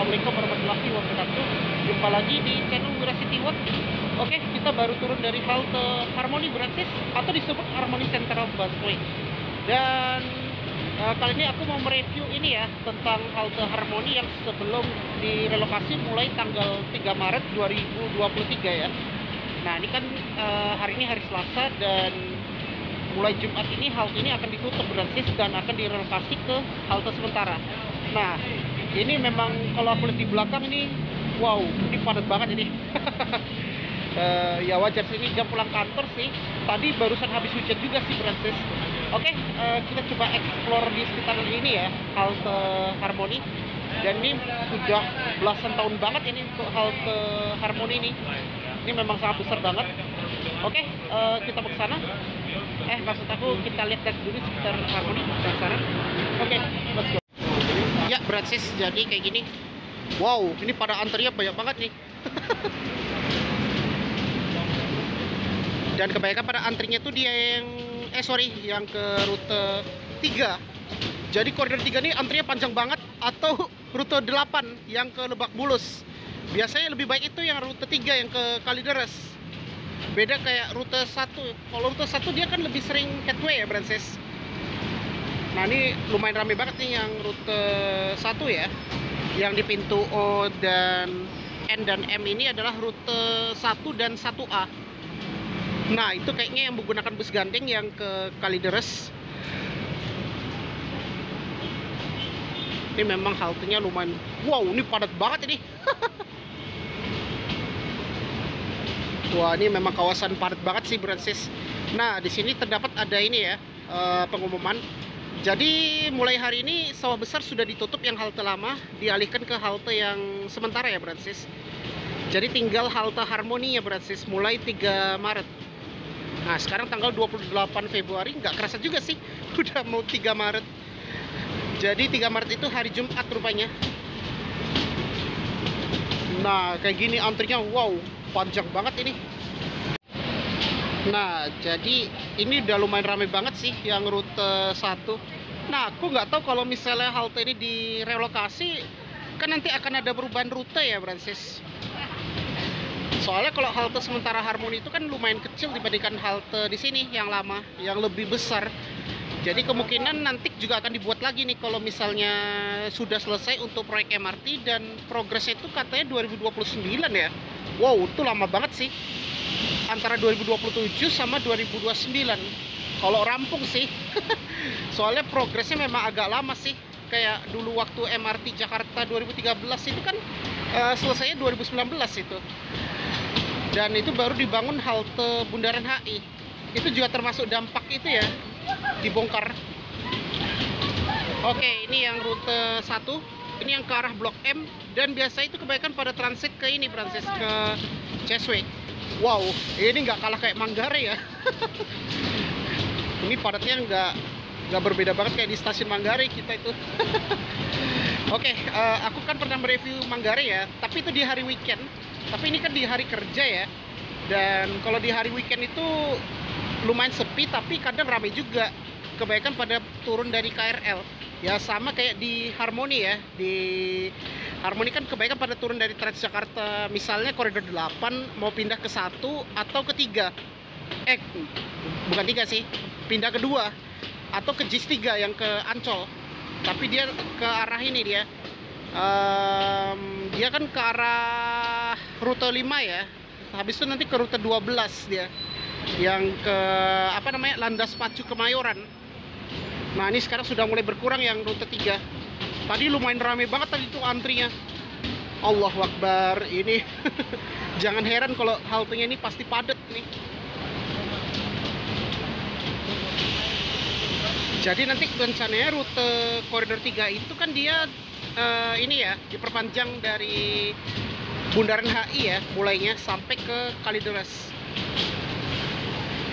Assalamualaikum warahmatullahi wabarakatuh. Jumpa lagi di channel Wira City Walk. Oke, kita baru turun dari halte Harmony Brancis atau disebut Harmony Central Busway. Dan kali ini aku mau mereview ini ya, tentang halte Harmony yang sebelum direlokasi mulai tanggal 3 Maret 2023 ya. Nah, ini kan hari ini hari Selasa, dan mulai Jumat ini halte ini akan ditutup Brancis dan akan direlokasi ke halte sementara. Nah, ini memang kalau aku lihat di belakang ini, wow, ini padat banget ini. Ya wajar sih, ini jam pulang kantor sih. Tadi barusan habis hujan juga sih Brancis. Oke, kita coba explore di sekitaran ini ya, halte Harmony. Dan ini sudah belasan tahun banget ini untuk halte Harmony ini. Ini memang sangat besar banget. Oke, kita mau ke sana. Maksud aku kita lihat dulu sekitar Harmony dan sana. Oke, let's go. Ya, Brancis jadi kayak gini. Wow, ini pada antrinya banyak banget nih. Dan kebanyakan pada antrinya tuh dia yang ke rute 3. Jadi koridor 3 ini antrinya panjang banget, atau rute 8 yang ke Lebak Bulus. Biasanya lebih baik itu yang rute 3 yang ke Kalideres. Beda kayak rute 1. Kalau rute 1 dia kan lebih sering catway ya, Brancis. Nah, ini lumayan rame banget nih yang rute 1 ya. Yang di pintu O dan N dan M ini adalah rute 1 dan 1A. Nah, itu kayaknya yang menggunakan bus gandeng yang ke Kalideres. Ini memang haltenya lumayan. Wow, ini padat banget ini. Wah, ini memang kawasan padat banget sih Brancis. Nah, di sini terdapat ada ini ya, pengumuman. Jadi mulai hari ini sawah besar sudah ditutup yang halte lama, dialihkan ke halte yang sementara ya Brancis. Jadi tinggal halte Harmony ya Brancis, mulai 3 Maret. Nah, sekarang tanggal 28 Februari, nggak kerasa juga sih, udah mau 3 Maret. Jadi 3 Maret itu hari Jumat rupanya. Nah, kayak gini antrinya, wow, panjang banget ini. Nah, jadi ini udah lumayan ramai banget sih yang rute 1. Nah, aku nggak tahu kalau misalnya halte ini direlokasi, kan nanti akan ada perubahan rute ya Brancis. Soalnya kalau halte sementara Harmony itu kan lumayan kecil dibandingkan halte di sini yang lama, yang lebih besar. Jadi kemungkinan nanti juga akan dibuat lagi nih kalau misalnya sudah selesai untuk proyek MRT, dan progresnya itu katanya 2029 ya. Wow, itu lama banget sih. Antara 2027 sama 2029 kalau rampung sih. Soalnya progresnya memang agak lama sih. Kayak dulu waktu MRT Jakarta 2013 itu kan selesainya 2019 itu. Dan itu baru dibangun halte Bundaran HI. Itu juga termasuk dampak itu ya, dibongkar. Oke, ini yang rute 1. Ini yang ke arah Blok M. Dan biasa itu kebanyakan pada transit ke ini Brancis, ke CSW. Wow, ini nggak kalah kayak Manggarai ya. Ini padatnya nggak berbeda banget kayak di stasiun Manggarai kita itu. Oke, aku kan pernah mereview Manggarai ya, tapi itu di hari weekend. Tapi ini kan di hari kerja ya. Dan kalau di hari weekend itu lumayan sepi, tapi kadang ramai juga. Kebanyakan pada turun dari KRL. Ya sama kayak di Harmony ya. Di Harmony kan kebanyakan pada turun dari Transjakarta. Misalnya koridor 8 mau pindah ke 1 atau ke 3. Bukan 3 sih. Pindah ke 2 atau ke JIS 3 yang ke Ancol. Tapi dia ke arah ini dia. Dia kan ke arah rute 5 ya. Habis itu nanti ke rute 12 dia. Yang ke apa namanya, Landas Pacu Kemayoran. Nah, ini sekarang sudah mulai berkurang yang rute 3. Tadi lumayan ramai banget tadi tuh antrinya. Allahu Akbar, ini jangan heran kalau haltenya ini pasti padat nih. Jadi nanti rencananya rute koridor 3 itu kan dia ini ya, diperpanjang dari Bundaran HI ya, mulainya sampai ke Kalideres.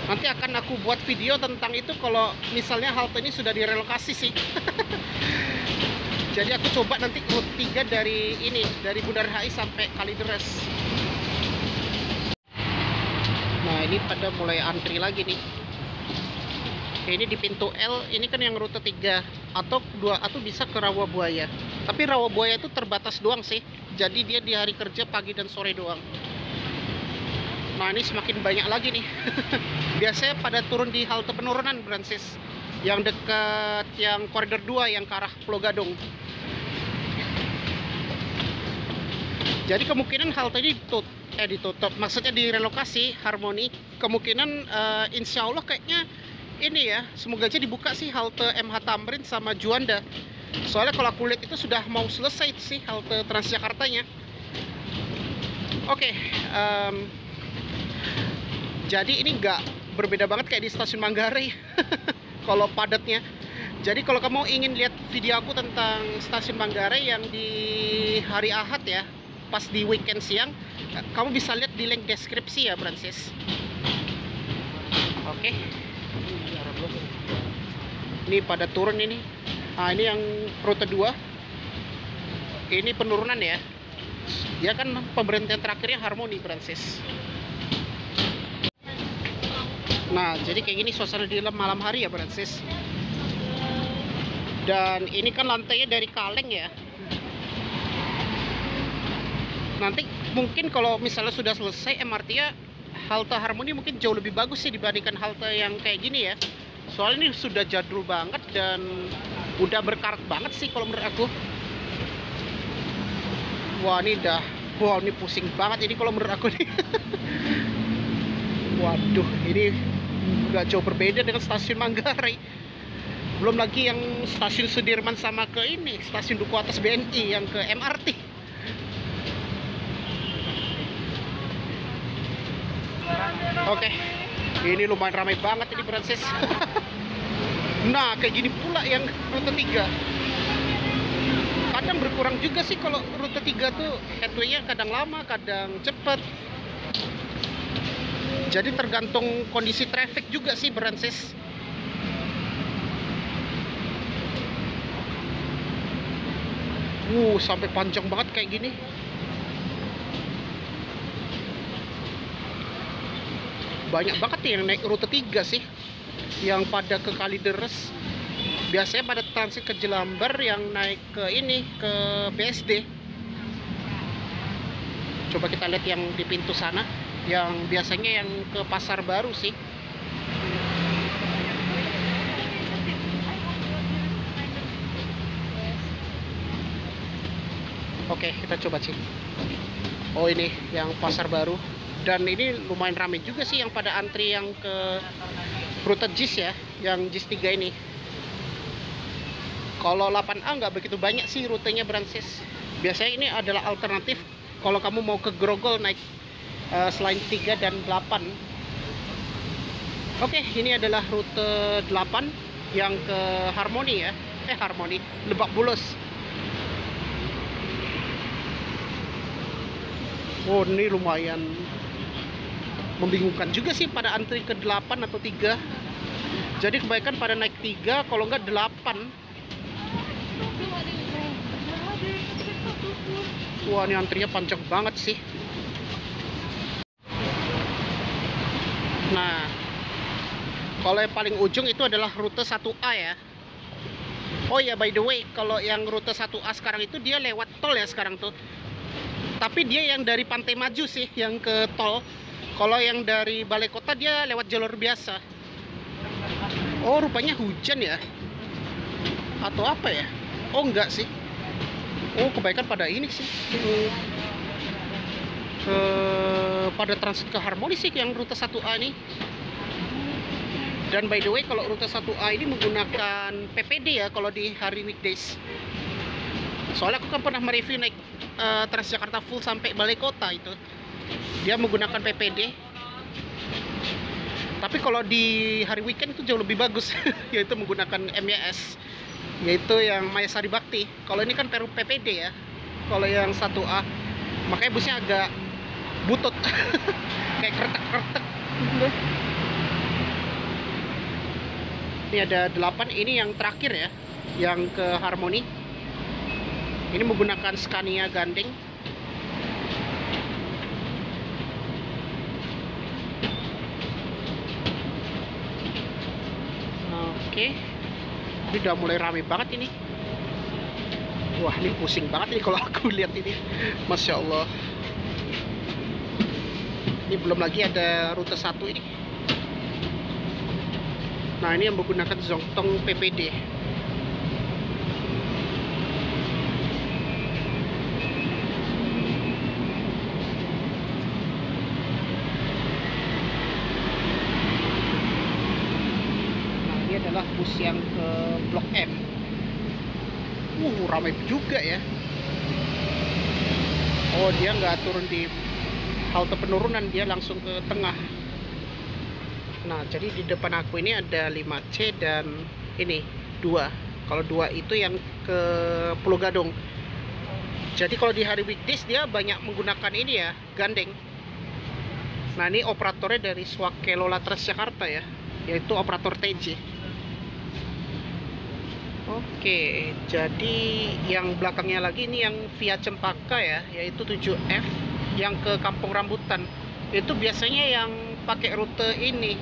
Nanti akan aku buat video tentang itu kalau misalnya halte ini sudah direlokasi sih. Jadi aku coba nanti rute 3 dari ini, dari Bundaran HI sampai Kalideres. Nah, ini pada mulai antri lagi nih. Ini di pintu L, ini kan yang rute 3 atau 2 atau bisa ke Rawabuaya. Tapi Rawabuaya itu terbatas doang sih. Jadi dia di hari kerja pagi dan sore doang. Nah, ini semakin banyak lagi nih. Biasanya pada turun di halte penurunan Brancis. Yang dekat yang koridor 2 yang ke arah Pulau Gadung. Jadi kemungkinan halte ini ditutup. Maksudnya direlokasi Harmoni. Kemungkinan insya Allah kayaknya ini ya, semoga aja dibuka sih halte MH Tamrin sama Juanda. Soalnya kalau aku lihat itu sudah mau selesai sih halte Transjakartanya. Oke, jadi ini nggak berbeda banget kayak di stasiun Manggarai. Kalau padatnya. Jadi kalau kamu ingin lihat video aku tentang stasiun Manggarai yang di hari Ahad ya, pas di weekend siang, kamu bisa lihat di link deskripsi ya Brancis. Oke. Ini pada turun ini. Nah, ini yang rute 2. Ini penurunan ya. Dia kan pemberhentian terakhirnya Harmoni Brancis. Nah, jadi kayak gini suasana di malam hari ya Brancis. Dan ini kan lantainya dari kaleng ya. Nanti mungkin kalau misalnya sudah selesai MRT-nya, halte Harmoni mungkin jauh lebih bagus sih dibandingkan halte yang kayak gini ya. Soalnya ini sudah jadul banget dan udah berkarat banget sih kalau menurut aku. Wah, ini pusing banget ini kalau menurut aku nih. Waduh, ini nggak jauh berbeda dengan stasiun Manggarai. Belum lagi yang stasiun Sudirman sama ke ini, stasiun Duku Atas BNI yang ke MRT. Oke, ini lumayan ramai banget ini Brancis. Nah, kayak gini pula yang rute 3. Kadang berkurang juga sih kalau rute 3 tuh headway-nya kadang lama, kadang cepat. Jadi tergantung kondisi traffic juga sih Brancis. Sampai panjang banget kayak gini. Banyak banget yang naik rute 3 sih, yang pada ke Kalideres. Biasanya pada transit ke Jelambar, yang naik ke ini, ke BSD. Coba kita lihat yang di pintu sana, yang biasanya yang ke Pasar Baru sih. Oke, kita coba cek. Oh, ini yang Pasar Baru. Dan ini lumayan ramai juga sih yang pada antri yang ke rute JIS ya, yang JIS 3 ini. Kalau 8A nggak begitu banyak sih rutenya Brancis. Biasanya ini adalah alternatif kalau kamu mau ke Grogol naik selain 3 dan 8. Oke, ini adalah rute 8 yang ke Harmoni ya. Harmoni, Lebak Bulus. Oh, ini lumayan membingungkan juga sih pada antri ke 8 atau 3. Jadi kebanyakan pada naik 3, kalau nggak 8. Wah, ini antrinya panjang banget sih. Nah, kalau yang paling ujung itu adalah rute 1A ya. Oh ya, by the way, kalau yang rute 1A sekarang itu dia lewat tol ya sekarang tuh. Tapi dia yang dari Pantai Maju sih yang ke tol. Kalau yang dari Balai Kota dia lewat jalur biasa. Oh, rupanya hujan ya? Atau apa ya? Oh, enggak sih. Oh, kebanyakan pada ini sih. Pada transit ke Harmoni sih yang rute 1A ini. Dan by the way, kalau rute 1A ini menggunakan PPD ya kalau di hari weekdays. Soalnya aku kan pernah mereview naik Transjakarta full sampai Balai Kota itu. Dia menggunakan PPD. Tapi kalau di hari weekend itu jauh lebih bagus, yaitu menggunakan MYS, yaitu yang Mayasari Bakti. Kalau ini kan Peru PPD ya. Kalau yang 1A, makanya busnya agak butut, kayak kretek-kretek. Ini ada 8, ini yang terakhir ya, yang ke Harmoni. Ini menggunakan Scania Gandeng. Oke, ini udah mulai rame banget ini. Wah, ini pusing banget ini kalau aku lihat ini. Masya Allah. Ini belum lagi ada rute 1 ini. Nah, ini yang menggunakan Zongtong PPD. Nah, ini adalah bus yang ke Blok M. Ramai juga ya. Oh, dia nggak turun di halte penurunan, dia langsung ke tengah. Nah, jadi di depan aku ini ada 5C dan ini 2. Kalau 2 itu yang ke Pulau Gadung. Jadi kalau di hari weekdays dia banyak menggunakan ini ya, gandeng. Nah, ini operatornya dari Swakelola Transjakarta ya, yaitu operator TJ. Oke, jadi yang belakangnya lagi ini yang via Cempaka ya, yaitu 7F yang ke Kampung Rambutan. Itu biasanya yang pakai rute ini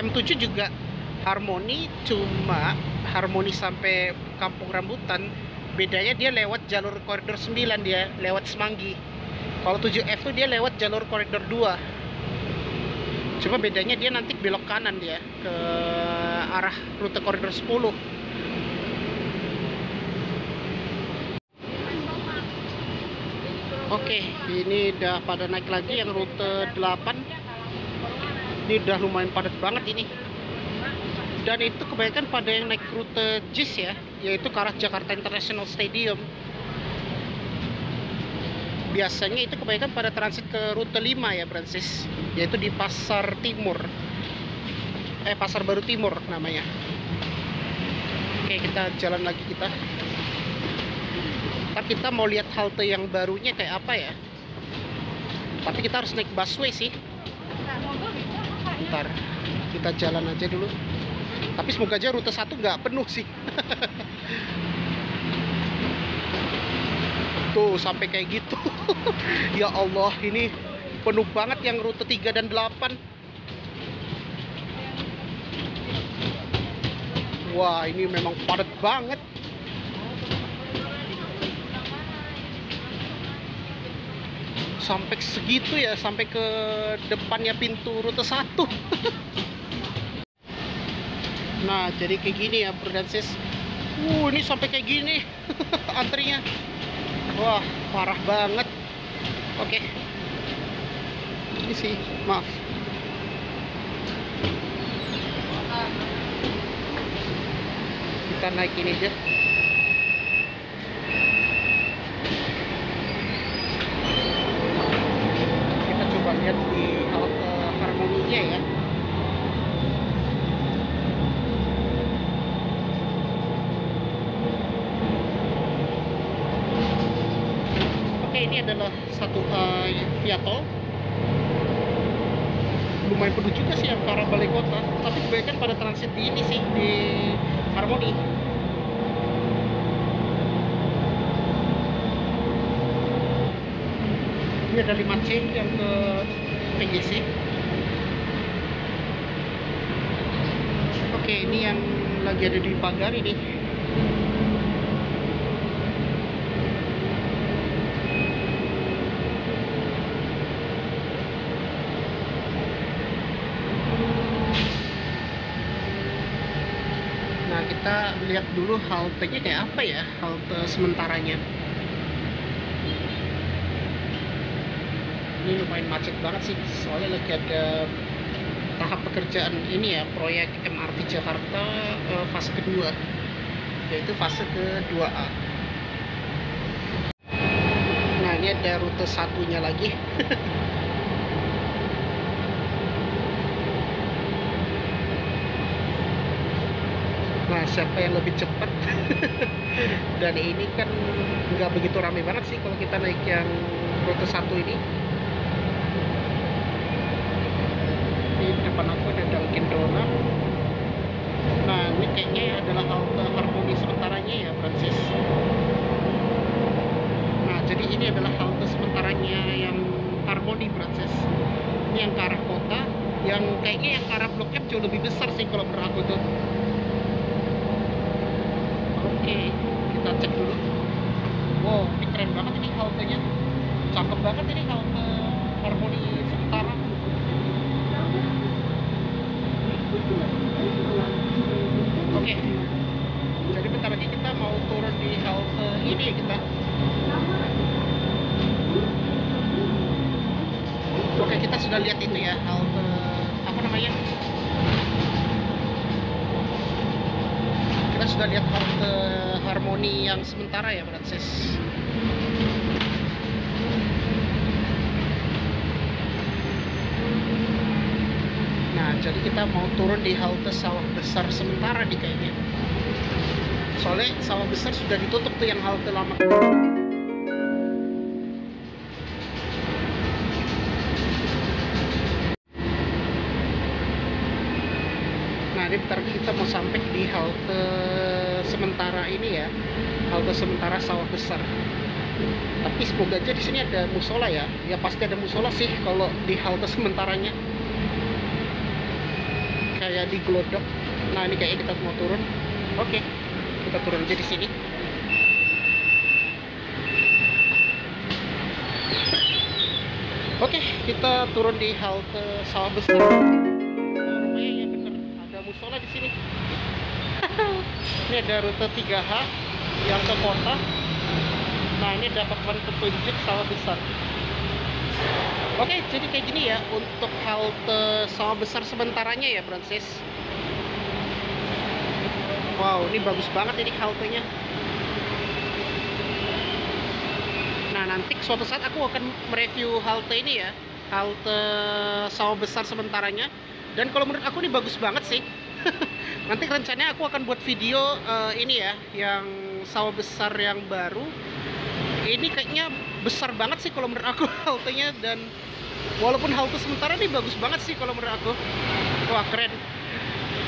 M7 juga Harmoni, cuma Harmoni sampai Kampung Rambutan bedanya dia lewat jalur koridor 9, dia lewat Semanggi. Kalau 7F tuh dia lewat jalur koridor 2. Cuma bedanya dia nanti belok kanan dia ke arah rute koridor 10. Oke, ini udah pada naik lagi yang rute 8. Ini udah lumayan padat banget ini. Dan itu kebanyakan pada yang naik rute JIS ya, yaitu ke arah Jakarta International Stadium. Biasanya itu kebanyakan pada transit ke rute 5 ya, Francis, yaitu di Pasar Timur. Pasar Baru Timur namanya. Oke, kita jalan lagi kita. Ntar kita mau lihat halte yang barunya kayak apa ya. Tapi kita harus naik busway sih. Ntar kita jalan aja dulu. Tapi semoga aja rute 1 nggak penuh sih. Tuh sampai kayak gitu. Ya Allah, ini penuh banget yang rute 3 dan 8. Wah, ini memang padat banget. Sampai segitu ya, sampai ke depannya pintu rute 1. Nah, jadi kayak gini ya, Prudensis. Ini sampai kayak gini antrinya. Wah, parah banget. Oke. Ini sih, maaf. Kita naik ini aja. Kita coba lihat di halte Harmoninya ya. Oke, ini adalah satu via tol. Lumayan penuh juga sih yang ke arah balai kota, tapi kebanyakan pada transit di ini sih, di Harmoni. Ini ada 5C yang ke PGC. Oke, ini yang lagi ada di pagar ini. Nah, kita lihat dulu haltenya kayak apa ya, halte sementaranya. Ini lumayan macet banget sih, soalnya lagi ada tahap pekerjaan ini ya, proyek MRT Jakarta fase kedua, yaitu fase ke-2A. Nah, ini ada rute satunya lagi. Nah, siapa yang lebih cepat? Dan ini kan nggak begitu ramai banget sih kalau kita naik yang rute 1 ini. Di depan aku ada Dunkin Donut. Nah, ini kayaknya adalah halte Harmoni sementaranya ya, Francis. Nah, jadi ini adalah halte sementaranya yang Harmoni, Francis. Ini yang ke arah kota, yang kayaknya yang ke arah Blok M jauh lebih besar sih kalau menurut aku tuh. Oke, kita cek dulu. Wow, ini keren banget ini haltenya. Cakep banget ini halte Harmoni sementara. Oke, jadi bentar lagi kita mau turun di halte ini kita. Oke, kita sudah lihat itu ya, halte apa namanya? Kita sudah lihat halte Harmoni yang sementara ya, Francis. Nah, jadi kita mau turun di halte Sawah Besar sementara nih kayaknya. Soalnya Sawah Besar sudah ditutup tuh yang halte lama. Nah, ini bentar lagi kita mau sampai di halte sementara ini ya, halte sementara Sawah Besar. Tapi semoga aja di sini ada musola ya. Ya pasti ada musola sih kalau di halte sementaranya. Kayak di Glodok. Nah, ini kayaknya kita mau turun. Oke, kita turun aja di sini. Oke, kita turun di halte Sawah Besar. Rupanya ya bener, ada musola di sini. Ini ada rute 3H yang ke kota. Nah, ini dapat petunjuk Sawah Besar. Oke, jadi kayak gini ya untuk halte Sawah Besar sementaranya ya, Francis. Wow, ini bagus banget ini haltenya. Nah, nanti suatu saat aku akan mereview halte ini ya, halte Sawah Besar sementaranya. Dan kalau menurut aku ini bagus banget sih. Nanti rencananya aku akan buat video ini ya, yang Sawah Besar yang baru. Ini kayaknya besar banget sih kalau menurut aku haltenya, dan walaupun halte sementara ini bagus banget sih kalau menurut aku. Wah, keren.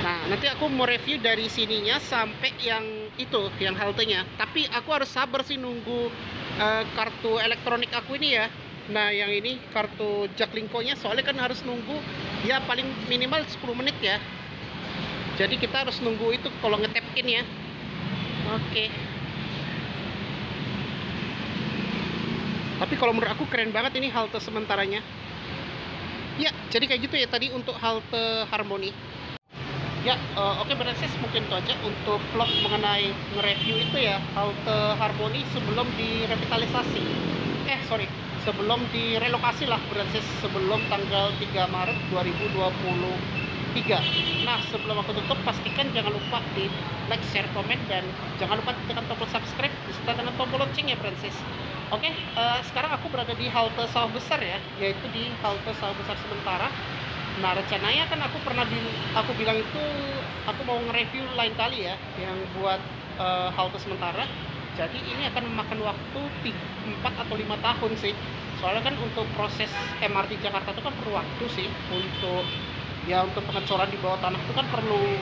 Nah, nanti aku mau review dari sininya sampai yang itu, yang haltenya. Tapi aku harus sabar sih nunggu kartu elektronik aku ini ya. Nah, yang ini kartu Jaklingko-nya, soalnya kan harus nunggu ya paling minimal 10 menit ya. Jadi kita harus nunggu itu kalau nge-tap in ya. Oke. Tapi kalau menurut aku keren banget ini halte sementaranya. Ya, jadi kayak gitu ya tadi untuk halte Harmoni. Ya, oke berarti mungkin itu aja untuk vlog mengenai nge-review itu ya halte Harmoni sebelum direvitalisasi. Sebelum direlokasi lah berarti sebelum tanggal 3 Maret 2023. Nah, sebelum aku tutup, pastikan jangan lupa di like, share, komen, dan jangan lupa tekan tombol subscribe beserta dengan tombol lonceng ya, Francis. Oke, sekarang aku berada di halte Sawah Besar ya, yaitu di halte Sawah Besar sementara. Nah, rencananya kan aku bilang itu aku mau nge-review lain kali ya, yang buat halte sementara. Jadi ini akan memakan waktu 4 atau 5 tahun sih. Soalnya kan untuk proses MRT Jakarta itu kan perlu waktu sih, untuk pengecoran di bawah tanah itu kan perlu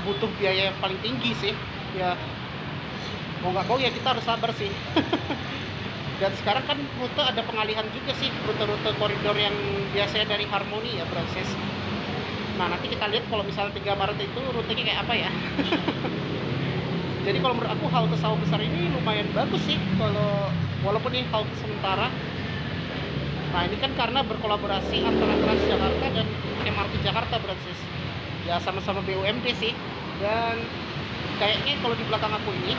butuh biaya yang paling tinggi sih. Ya mau nggak mau ya kita harus sabar sih. Dan sekarang kan rute ada pengalihan juga sih, rute-rute koridor yang biasanya dari Harmoni ya, proses. Nah, nanti kita lihat kalau misalnya 3 Maret itu rutenya kayak apa ya. Jadi kalau menurut aku halte Sawah Besar ini lumayan bagus sih, walaupun ini halte sementara. Nah, ini kan karena berkolaborasi antara Transjakarta dan MRT Jakarta, berarti ya sama-sama BUMD sih. Dan kayaknya kalau di belakang aku ini,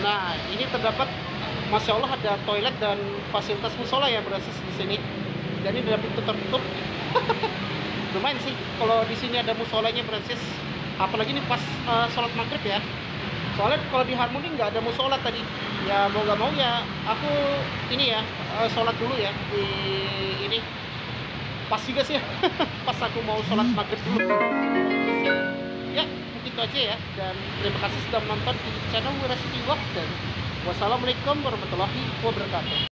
nah ini terdapat, Masya Allah, ada toilet dan fasilitas musola ya berarti di sini. Dan ini dalam pintu tertutup. Lumayan sih kalau di sini ada musolanya berarti. Apalagi ini pas sholat maghrib ya. Soalnya kalau di Harmoni nggak ada musola tadi. Ya mau nggak mau ya aku ini ya sholat dulu ya di ini. Pas juga sih ya. Pas aku mau sholat maghrib dulu. Ya mungkin itu aja ya. Dan terima kasih sudah menonton di channel Wirasiti Vlog, dan wassalamualaikum warahmatullahi wabarakatuh.